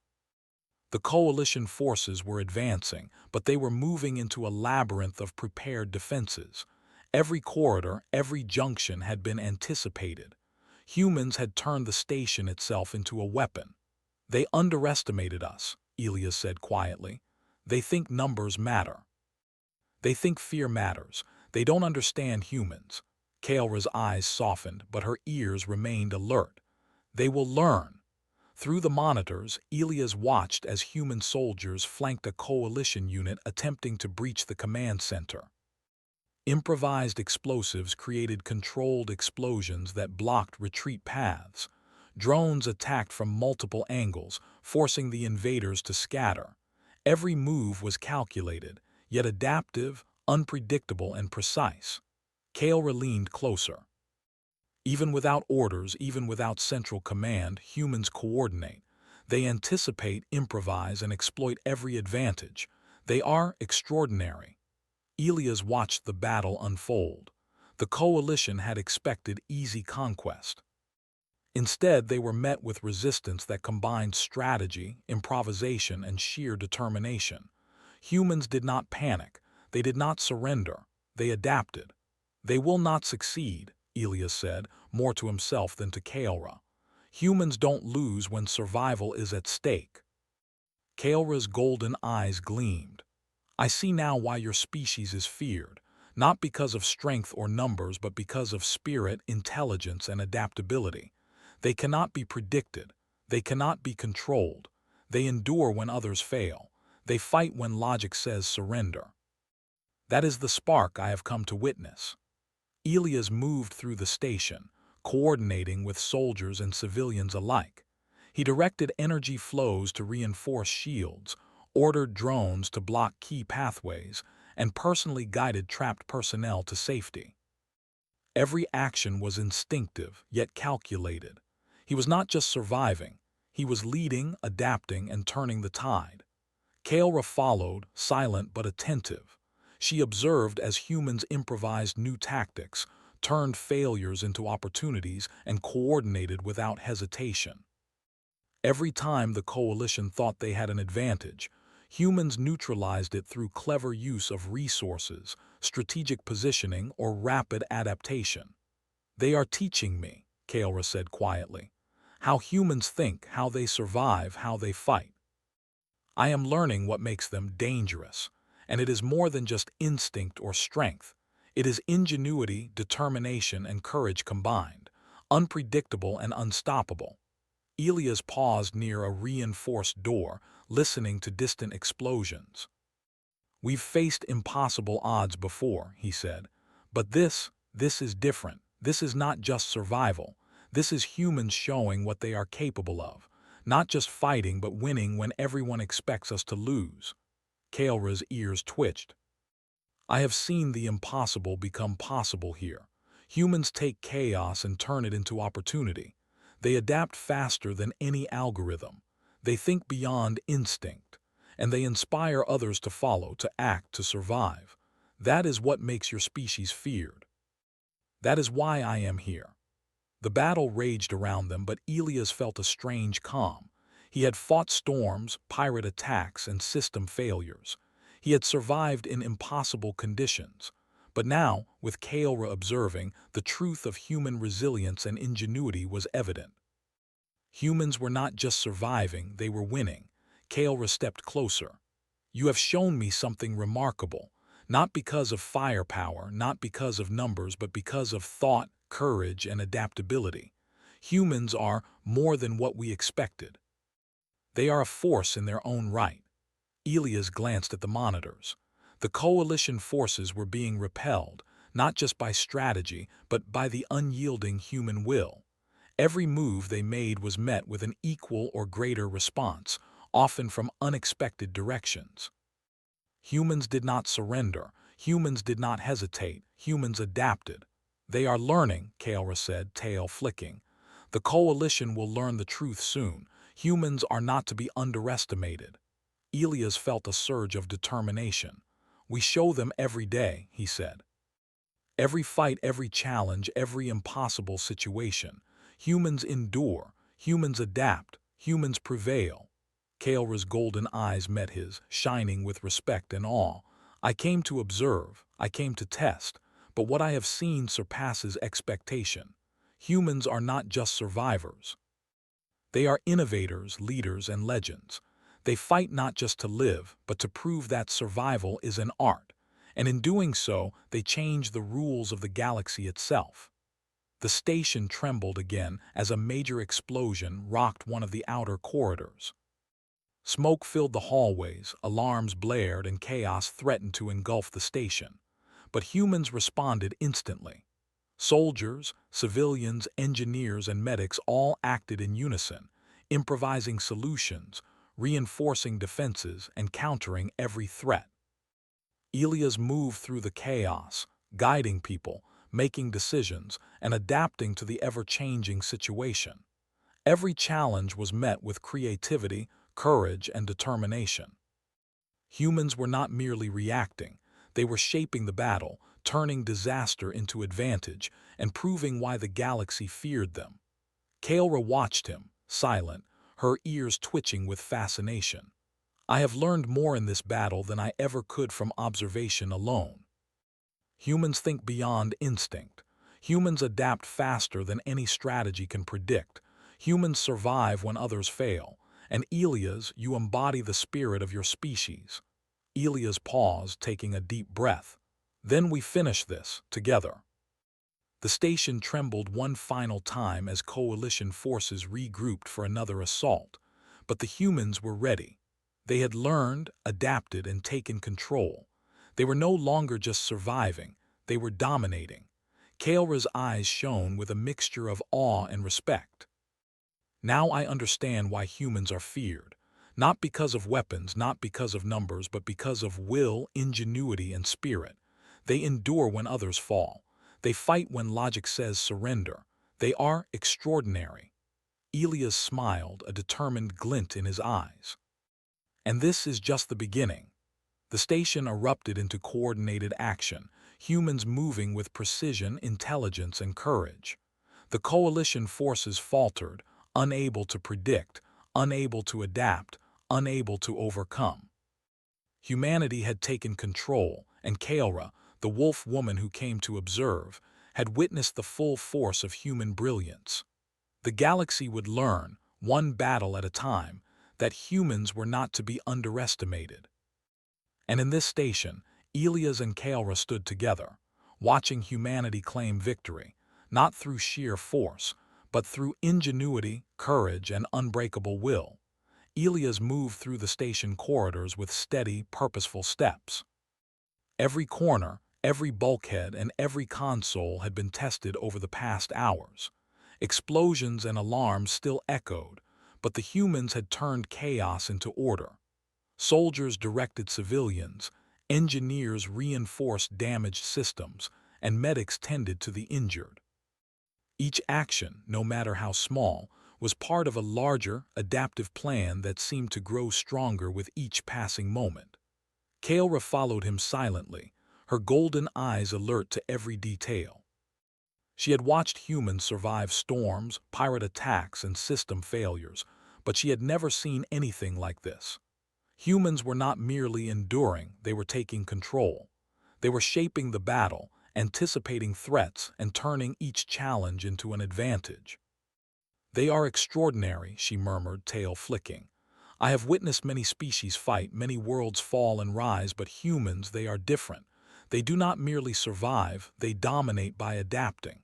The coalition forces were advancing, but they were moving into a labyrinth of prepared defenses. Every corridor, every junction had been anticipated. Humans had turned the station itself into a weapon. They underestimated us, Elias said quietly. They think numbers matter. They think fear matters. They don't understand humans. Kaelra's eyes softened, but her ears remained alert. They will learn. Through the monitors, Elias watched as human soldiers flanked a coalition unit attempting to breach the command center. Improvised explosives created controlled explosions that blocked retreat paths. Drones attacked from multiple angles, forcing the invaders to scatter. Every move was calculated, yet adaptive, unpredictable, and precise. Kaelra leaned closer. Even without orders, even without central command, humans coordinate. They anticipate, improvise, and exploit every advantage. They are extraordinary. Elias watched the battle unfold. The coalition had expected easy conquest. Instead, they were met with resistance that combined strategy, improvisation, and sheer determination. Humans did not panic. They did not surrender. They adapted. They will not succeed, Elias said, more to himself than to Kaelra. Humans don't lose when survival is at stake. Kaelra's golden eyes gleamed. I see now why your species is feared, not because of strength or numbers, but because of spirit, intelligence, and adaptability. They cannot be predicted. They cannot be controlled. They endure when others fail. They fight when logic says surrender. That is the spark I have come to witness. Elias moved through the station, coordinating with soldiers and civilians alike. He directed energy flows to reinforce shields, ordered drones to block key pathways, and personally guided trapped personnel to safety. Every action was instinctive, yet calculated. He was not just surviving, he was leading, adapting, and turning the tide. Kaelra followed, silent but attentive. She observed as humans improvised new tactics, turned failures into opportunities, and coordinated without hesitation. Every time the coalition thought they had an advantage, humans neutralized it through clever use of resources, strategic positioning, or rapid adaptation. They are teaching me, Kaelra said quietly, how humans think, how they survive, how they fight. I am learning what makes them dangerous, and it is more than just instinct or strength. It is ingenuity, determination, and courage combined, unpredictable and unstoppable. Elias paused near a reinforced door, listening to distant explosions. "We've faced impossible odds before," he said, "but this is different. This is not just survival. This is humans showing what they are capable of, not just fighting but winning when everyone expects us to lose." Kaelra's ears twitched. "I have seen the impossible become possible here. Humans take chaos and turn it into opportunity. They adapt faster than any algorithm. They think beyond instinct, and they inspire others to follow, to act, to survive. That is what makes your species feared. That is why I am here." The battle raged around them, but Elias felt a strange calm. He had fought storms, pirate attacks, and system failures. He had survived in impossible conditions. But now, with Kaelra observing, the truth of human resilience and ingenuity was evident. Humans were not just surviving, they were winning. Kaelra stepped closer. "You have shown me something remarkable, not because of firepower, not because of numbers, but because of thought, courage, and adaptability. Humans are more than what we expected. They are a force in their own right." Elias glanced at the monitors. The coalition forces were being repelled, not just by strategy, but by the unyielding human will. Every move they made was met with an equal or greater response, often from unexpected directions. Humans did not surrender. Humans did not hesitate. Humans adapted. "They are learning," Kaelra said, tail flicking. "The coalition will learn the truth soon. Humans are not to be underestimated." Elias felt a surge of determination. "We show them every day," he said. "Every fight, every challenge, every impossible situation. Humans endure. Humans adapt. Humans prevail." Kaelra's golden eyes met his, shining with respect and awe. "I came to observe. I came to test. But what I have seen surpasses expectation. Humans are not just survivors. They are innovators, leaders, and legends. They fight not just to live, but to prove that survival is an art. And in doing so, they change the rules of the galaxy itself." The station trembled again as a major explosion rocked one of the outer corridors. Smoke filled the hallways, alarms blared, and chaos threatened to engulf the station. But humans responded instantly. Soldiers, civilians, engineers, and medics all acted in unison, improvising solutions, reinforcing defenses, and countering every threat. Elias moved through the chaos, guiding people, making decisions, and adapting to the ever-changing situation. Every challenge was met with creativity, courage, and determination. Humans were not merely reacting, they were shaping the battle, turning disaster into advantage, and proving why the galaxy feared them. Kaelra watched him, silent, her ears twitching with fascination. "I have learned more in this battle than I ever could from observation alone. Humans think beyond instinct. Humans adapt faster than any strategy can predict. Humans survive when others fail. And Elias, you embody the spirit of your species." Elias paused, taking a deep breath. "Then we finish this, together." The station trembled one final time as coalition forces regrouped for another assault. But the humans were ready. They had learned, adapted, and taken control. They were no longer just surviving, they were dominating. Kaelra's eyes shone with a mixture of awe and respect. "Now I understand why humans are feared. Not because of weapons, not because of numbers, but because of will, ingenuity, and spirit. They endure when others fall. They fight when logic says surrender. They are extraordinary." Elias smiled, a determined glint in his eyes. And this is just the beginning. The station erupted into coordinated action, humans moving with precision, intelligence, and courage. The coalition forces faltered, unable to predict, unable to adapt, unable to overcome. Humanity had taken control, and Kaelra, the wolf woman who came to observe, had witnessed the full force of human brilliance. The galaxy would learn, one battle at a time, that humans were not to be underestimated. And in this station, Elias and Kaelra stood together, watching humanity claim victory, not through sheer force, but through ingenuity, courage, and unbreakable will. Elias moved through the station corridors with steady, purposeful steps. Every corner, every bulkhead, and every console had been tested over the past hours. Explosions and alarms still echoed, but the humans had turned chaos into order. Soldiers directed civilians, engineers reinforced damaged systems, and medics tended to the injured. Each action, no matter how small, was part of a larger, adaptive plan that seemed to grow stronger with each passing moment. Kaelra followed him silently, her golden eyes alert to every detail. She had watched humans survive storms, pirate attacks, and system failures, but she had never seen anything like this. Humans were not merely enduring, they were taking control. They were shaping the battle, anticipating threats, and turning each challenge into an advantage. "They are extraordinary," she murmured, tail flicking. "I have witnessed many species fight, many worlds fall and rise, but humans, they are different. They do not merely survive, they dominate by adapting."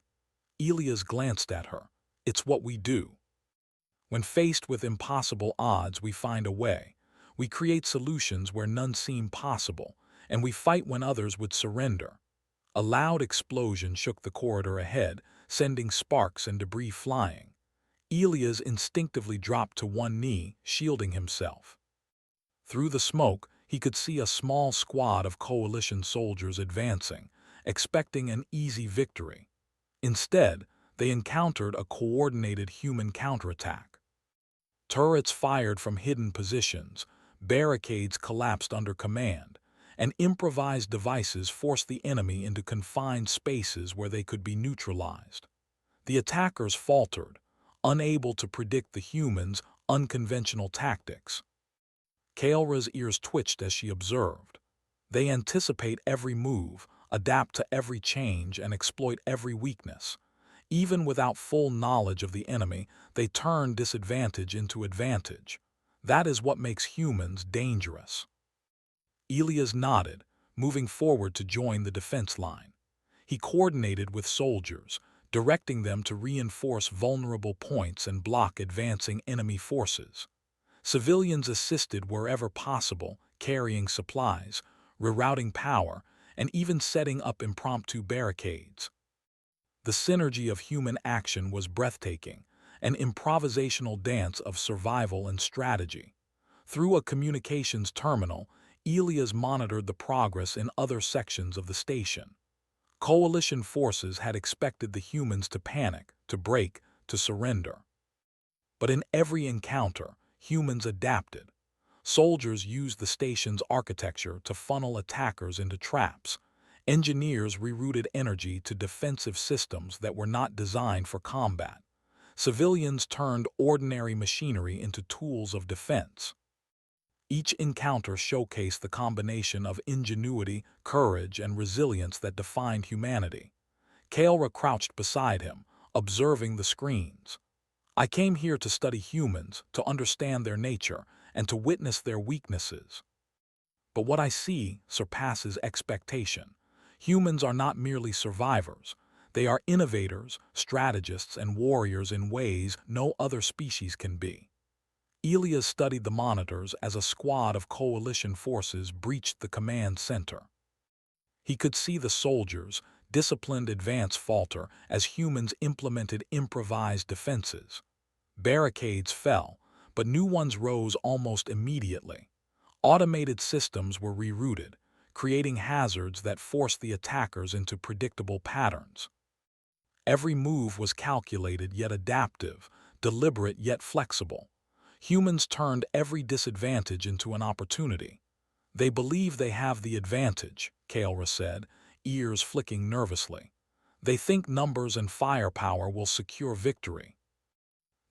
Elias glanced at her. "It's what we do. When faced with impossible odds, we find a way. We create solutions where none seem possible, and we fight when others would surrender." A loud explosion shook the corridor ahead, sending sparks and debris flying. Elias instinctively dropped to one knee, shielding himself. Through the smoke, he could see a small squad of coalition soldiers advancing, expecting an easy victory. Instead, they encountered a coordinated human counterattack. Turrets fired from hidden positions, barricades collapsed under command, and improvised devices forced the enemy into confined spaces where they could be neutralized. The attackers faltered, unable to predict the humans' unconventional tactics. Kaelra's ears twitched as she observed. They anticipate every move, adapt to every change, and exploit every weakness. Even without full knowledge of the enemy, they turn disadvantage into advantage. That is what makes humans dangerous. Elias nodded, moving forward to join the defense line. He coordinated with soldiers, directing them to reinforce vulnerable points and block advancing enemy forces. Civilians assisted wherever possible, carrying supplies, rerouting power, and even setting up impromptu barricades. The synergy of human action was breathtaking, an improvisational dance of survival and strategy. Through a communications terminal, Elias monitored the progress in other sections of the station. Coalition forces had expected the humans to panic, to break, to surrender. But in every encounter, humans adapted. Soldiers used the station's architecture to funnel attackers into traps. Engineers rerouted energy to defensive systems that were not designed for combat. Civilians turned ordinary machinery into tools of defense. Each encounter showcased the combination of ingenuity, courage, and resilience that defined humanity. Kaelra crouched beside him, observing the screens. "I came here to study humans, to understand their nature, and to witness their weaknesses. But what I see surpasses expectation. Humans are not merely survivors. They are innovators, strategists, and warriors in ways no other species can be." Elias studied the monitors as a squad of coalition forces breached the command center. He could see the soldiers' disciplined advance falter as humans implemented improvised defenses. Barricades fell, but new ones rose almost immediately. Automated systems were rerouted, creating hazards that forced the attackers into predictable patterns. Every move was calculated yet adaptive, deliberate yet flexible. Humans turned every disadvantage into an opportunity. "They believe they have the advantage," Kaelra said, ears flicking nervously. "They think numbers and firepower will secure victory.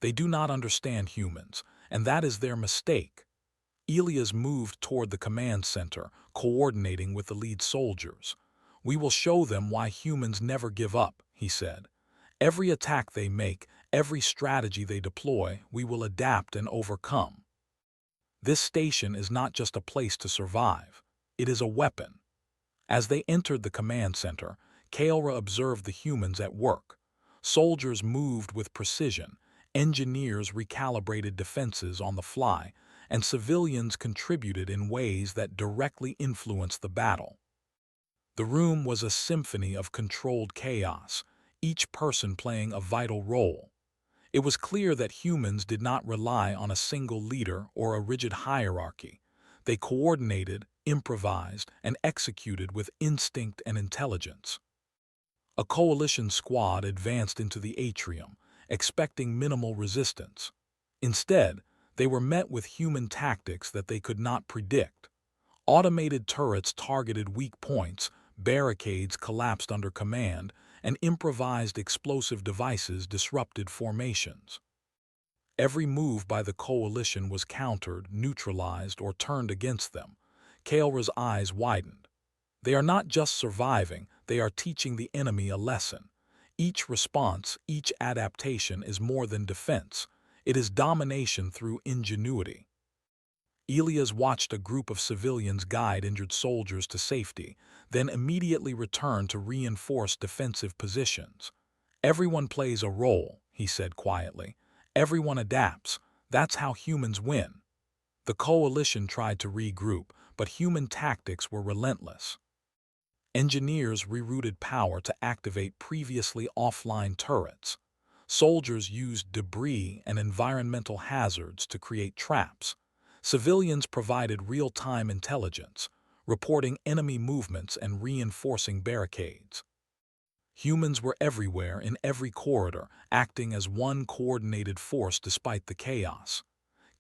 They do not understand humans, and that is their mistake." Elias moved toward the command center, coordinating with the lead soldiers. "We will show them why humans never give up," he said. "Every attack they make, every strategy they deploy, we will adapt and overcome." This station is not just a place to survive. It is a weapon. As they entered the command center, Kaelra observed the humans at work. Soldiers moved with precision, engineers recalibrated defenses on the fly, and civilians contributed in ways that directly influenced the battle. The room was a symphony of controlled chaos, each person playing a vital role. It was clear that humans did not rely on a single leader or a rigid hierarchy. They coordinated, improvised, and executed with instinct and intelligence. A coalition squad advanced into the atrium, expecting minimal resistance. Instead, they were met with human tactics that they could not predict. Automated turrets targeted weak points, barricades collapsed under command, and improvised explosive devices disrupted formations. Every move by the coalition was countered, neutralized, or turned against them. Kaelra's eyes widened. They are not just surviving, they are teaching the enemy a lesson. Each response, each adaptation is more than defense. It is domination through ingenuity. Elias watched a group of civilians guide injured soldiers to safety, then immediately returned to reinforce defensive positions. "Everyone plays a role," he said quietly. "Everyone adapts. That's how humans win." The coalition tried to regroup, but human tactics were relentless. Engineers rerouted power to activate previously offline turrets. Soldiers used debris and environmental hazards to create traps. Civilians provided real-time intelligence, reporting enemy movements and reinforcing barricades. Humans were everywhere in every corridor, acting as one coordinated force despite the chaos.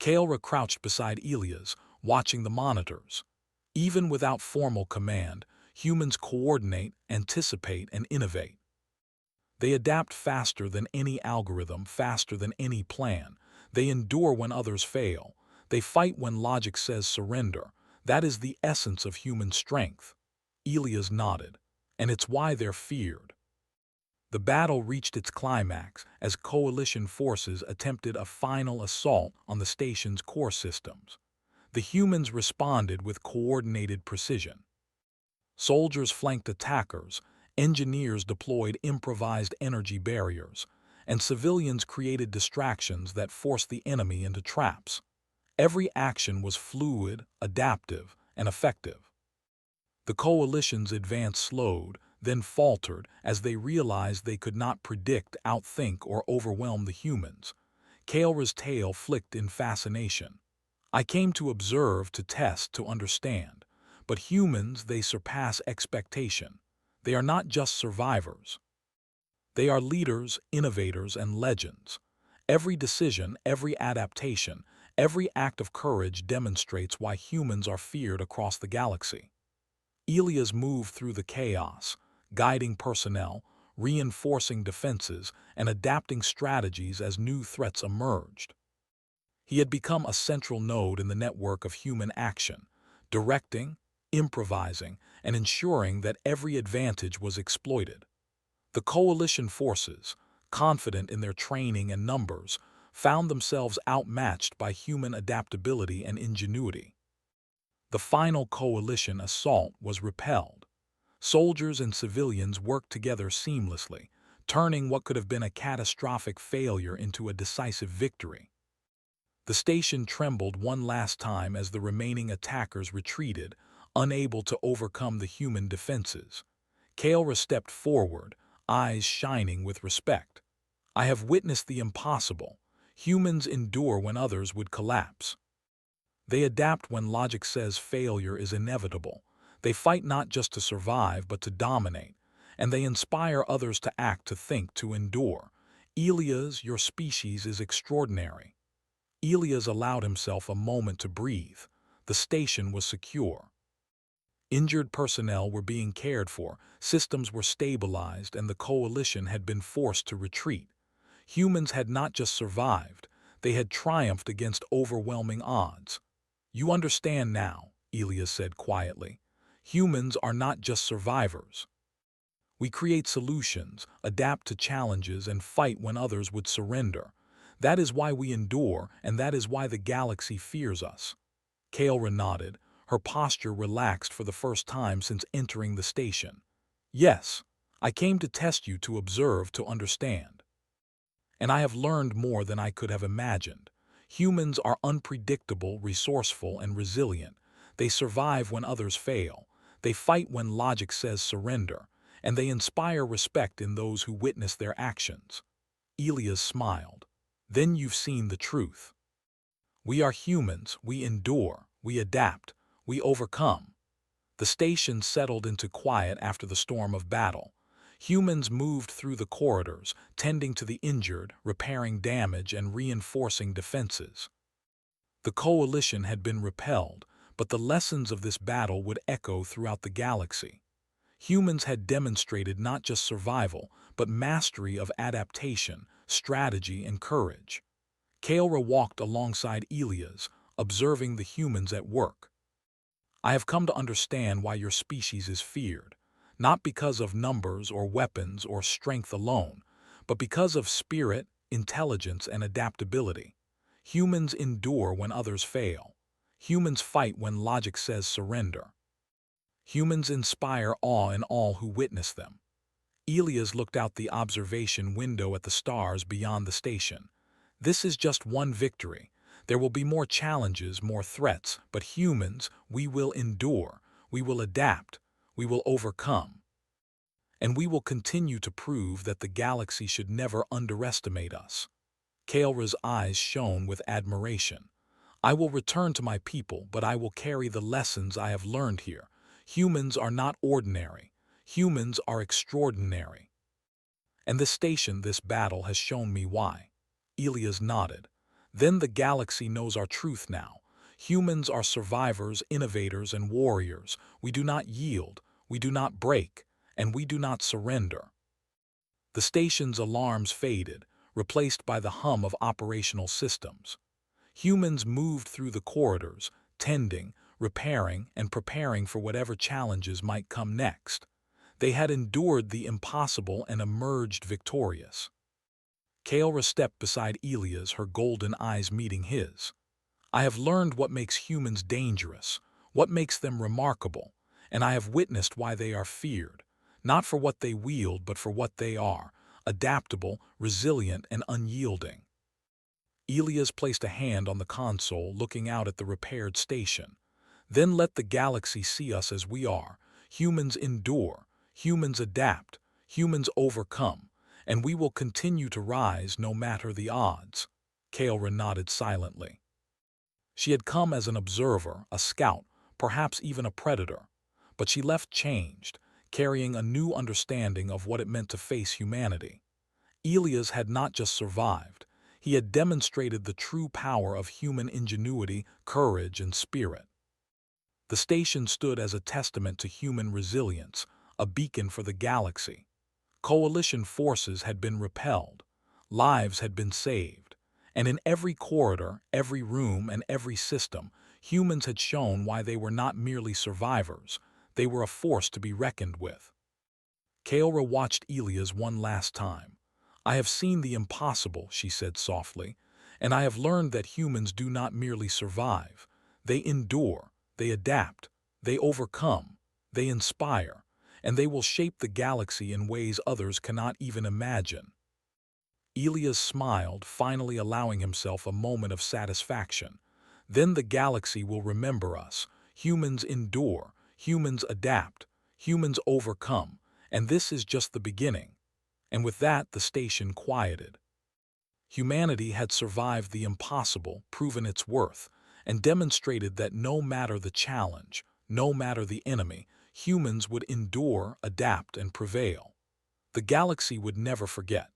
Kaelra crouched beside Elias, watching the monitors. Even without formal command, humans coordinate, anticipate, and innovate. They adapt faster than any algorithm, faster than any plan. They endure when others fail. They fight when logic says surrender. That is the essence of human strength. Elias nodded. And it's why they're feared. The battle reached its climax as coalition forces attempted a final assault on the station's core systems. The humans responded with coordinated precision. Soldiers flanked attackers, engineers deployed improvised energy barriers, and civilians created distractions that forced the enemy into traps. Every action was fluid, adaptive, and effective. The coalition's advance slowed, then faltered as they realized they could not predict, outthink, or overwhelm the humans. Kaelra's tail flicked in fascination. "I came to observe, to test, to understand. But humans, they surpass expectation. They are not just survivors. They are leaders, innovators, and legends. Every decision, every adaptation, every act of courage demonstrates why humans are feared across the galaxy." Elias moved through the chaos, guiding personnel, reinforcing defenses, and adapting strategies as new threats emerged. He had become a central node in the network of human action, directing, improvising, and ensuring that every advantage was exploited. The coalition forces, confident in their training and numbers, found themselves outmatched by human adaptability and ingenuity. The final coalition assault was repelled. Soldiers and civilians worked together seamlessly, turning what could have been a catastrophic failure into a decisive victory. The station trembled one last time as the remaining attackers retreated, unable to overcome the human defenses. Kaelra stepped forward, eyes shining with respect. "I have witnessed the impossible. Humans endure when others would collapse. They adapt when logic says failure is inevitable. They fight not just to survive, but to dominate. And they inspire others to act, to think, to endure. Elias, your species is extraordinary." Elias allowed himself a moment to breathe. The station was secure. Injured personnel were being cared for, systems were stabilized, and the coalition had been forced to retreat. Humans had not just survived, they had triumphed against overwhelming odds. "You understand now," Elias said quietly. "Humans are not just survivors. We create solutions, adapt to challenges, and fight when others would surrender. That is why we endure, and that is why the galaxy fears us." Kaelra nodded, her posture relaxed for the first time since entering the station. Yes, I came to test you, to observe, to understand. And I have learned more than I could have imagined. Humans are unpredictable, resourceful, and resilient. They survive when others fail. They fight when logic says surrender. And they inspire respect in those who witness their actions. Elias smiled. Then you've seen the truth. We are humans, we endure, we adapt, we overcome. The station settled into quiet after the storm of battle. Humans moved through the corridors, tending to the injured, repairing damage, and reinforcing defenses. The coalition had been repelled, but the lessons of this battle would echo throughout the galaxy. Humans had demonstrated not just survival, but mastery of adaptation, strategy, and courage. Kaelra walked alongside Elias, observing the humans at work. I have come to understand why your species is feared, not because of numbers or weapons or strength alone, but because of spirit, intelligence, and adaptability. Humans endure when others fail. Humans fight when logic says surrender. Humans inspire awe in all who witness them. Elias looked out the observation window at the stars beyond the station. This is just one victory. There will be more challenges, more threats, but humans, we will endure, we will adapt, we will overcome. And we will continue to prove that the galaxy should never underestimate us. Kaelra's eyes shone with admiration. I will return to my people, but I will carry the lessons I have learned here. Humans are not ordinary. Humans are extraordinary. And this station, this battle, has shown me why. Elias nodded. Then the galaxy knows our truth now. Humans are survivors, innovators, and warriors. We do not yield, we do not break, and we do not surrender. The station's alarms faded, replaced by the hum of operational systems. Humans moved through the corridors, tending, repairing, and preparing for whatever challenges might come next. They had endured the impossible and emerged victorious. Kaelra stepped beside Elias, her golden eyes meeting his. I have learned what makes humans dangerous, what makes them remarkable, and I have witnessed why they are feared, not for what they wield but for what they are, adaptable, resilient, and unyielding. Elias placed a hand on the console, looking out at the repaired station. Then let the galaxy see us as we are. Humans endure, humans adapt, humans overcome, and we will continue to rise no matter the odds. Kaelra nodded silently. She had come as an observer, a scout, perhaps even a predator, but she left changed, carrying a new understanding of what it meant to face humanity. Elias had not just survived, he had demonstrated the true power of human ingenuity, courage, and spirit. The station stood as a testament to human resilience, a beacon for the galaxy. Coalition forces had been repelled, lives had been saved, and in every corridor, every room, and every system, humans had shown why they were not merely survivors, they were a force to be reckoned with. Kaelra watched Elias one last time. I have seen the impossible, she said softly, and I have learned that humans do not merely survive. They endure, they adapt, they overcome, they inspire, and they will shape the galaxy in ways others cannot even imagine. Elias smiled, finally allowing himself a moment of satisfaction. Then the galaxy will remember us. Humans endure, humans adapt, humans overcome, and this is just the beginning. And with that, the station quieted. Humanity had survived the impossible, proven its worth, and demonstrated that no matter the challenge, no matter the enemy, humans would endure, adapt, and prevail. The galaxy would never forget.